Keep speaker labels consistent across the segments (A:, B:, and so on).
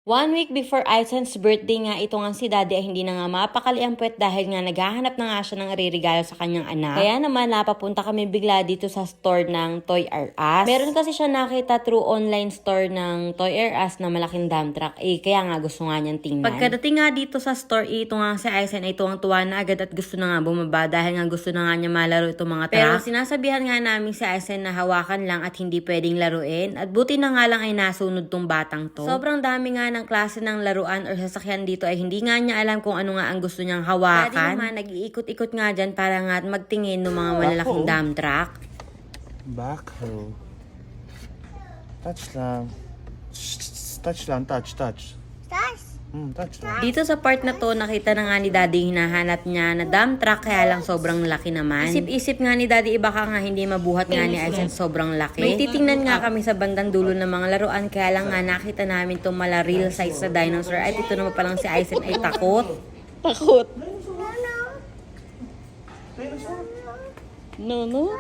A: 1 week before Aisen's birthday nga, ito nga si Daddy ay hindi na nga mapakaliampwet dahil nga naghahanap na nga siya ng regalo sa kanyang anak. Kaya naman napapunta kami bigla dito sa store ng Toy R Us. Meron kasi siya nakita through online store ng Toy R Us na malaking dump truck. Kaya nga gusto nga niyang tingnan. Pagkadating nga dito sa store, ito nga si Aisen ay tuwang-tuwa na agad at gusto na nga bumaba dahil nga gusto na nga niya malaro itong mga truck. Pero sinasabihan nga namin si Aisen na hawakan lang at hindi pwedeng laruin. At buti na nga lang ay nasunod tong batang to. Sobrang dami nga ng klase ng laruan or sasakyan dito ay hindi nga niya alam kung ano nga ang gusto niyang hawakan. Kaya naman, nag-iikot-ikot nga dyan para nga magtingin ng mga malalaking dump truck.
B: Backhoe. Touch lang. Touch lang, touch. Touch lang.
A: Dito sa part na to, nakita na nga ni Daddy hinahanap niya na dump truck, kaya lang sobrang laki naman. Isip-isip nga ni Daddy, iba ka nga hindi mabuhat nga ni Aisen, sobrang laki. May titingnan nga kami sa bandang dulo ng mga laruan, kaya lang nga nakita namin itong mala real size sa dinosaur. At ito naman palang si Aisen ay takot. Takot. No.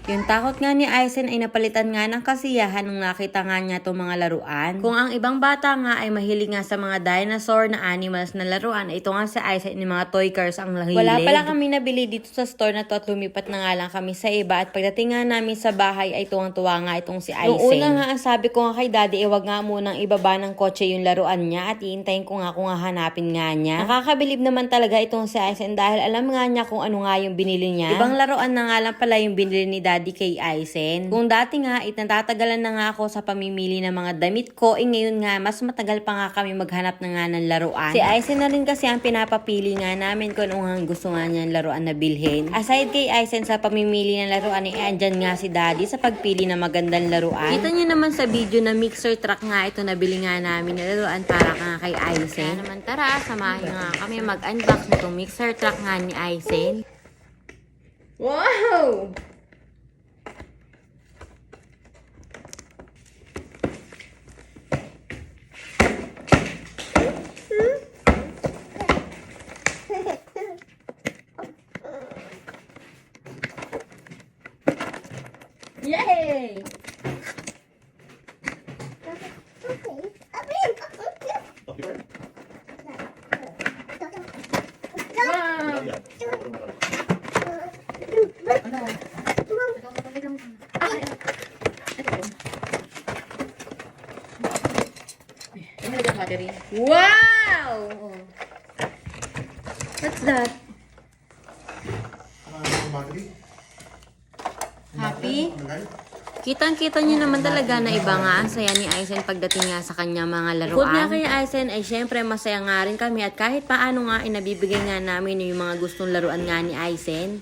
A: Yung takot nga ni Aisen ay napalitan nga ng kasiyahan nung nakita nga niya itong mga laruan. Kung ang ibang bata nga ay mahilig nga sa mga dinosaur na animals na laruan, ito nga si Aisen yung mga toy cars ang mahilig. Wala pala kami nabili dito sa store na to at lumipat na nga lang kami sa iba. At pagdating nga namin sa bahay ay tuwang-tuwa nga itong si Aisen. Noong una nga ang sabi ko nga kay Daddy, wag nga munang ibaba ng kotse yung laruan niya at iintayin ko nga kung hanapin nga niya. Nakakabilib naman talaga itong si Aisen dahil alam nga niya kung ano nga yung binili niya. Ibang laruan na nga lang pala yung binili ni Daddy kay Aisen. Kung dati nga, natatagalan na nga ako sa pamimili ng mga damit ko, ngayon nga, mas matagal pa nga kami maghanap na nga ng laruan. Si Aisen na rin kasi ang pinapapili nga namin kung anong gusto nga niya laruan na bilhin. Aside kay Aisen sa pamimili ng laruan, andyan nga si Daddy sa pagpili ng magandang laruan. Kita niyo naman sa video na mixer truck nga ito nabili nga namin na laruan para nga kay Aisen. Kaya naman tara, samahin nga kami mag-unbox nitong mixer truck nga ni Aisen. Wow! Yay! Wow! What's that? Happy? Kitang-kita niyo naman talaga na iba nga ang saya ni Aisen pagdating nga sa kanya mga laruan. Bukod nga kay Aisen ay syempre masaya nga rin kami at kahit paano nga inabibigay nga namin yung mga gustong laruan nga ni Aisen.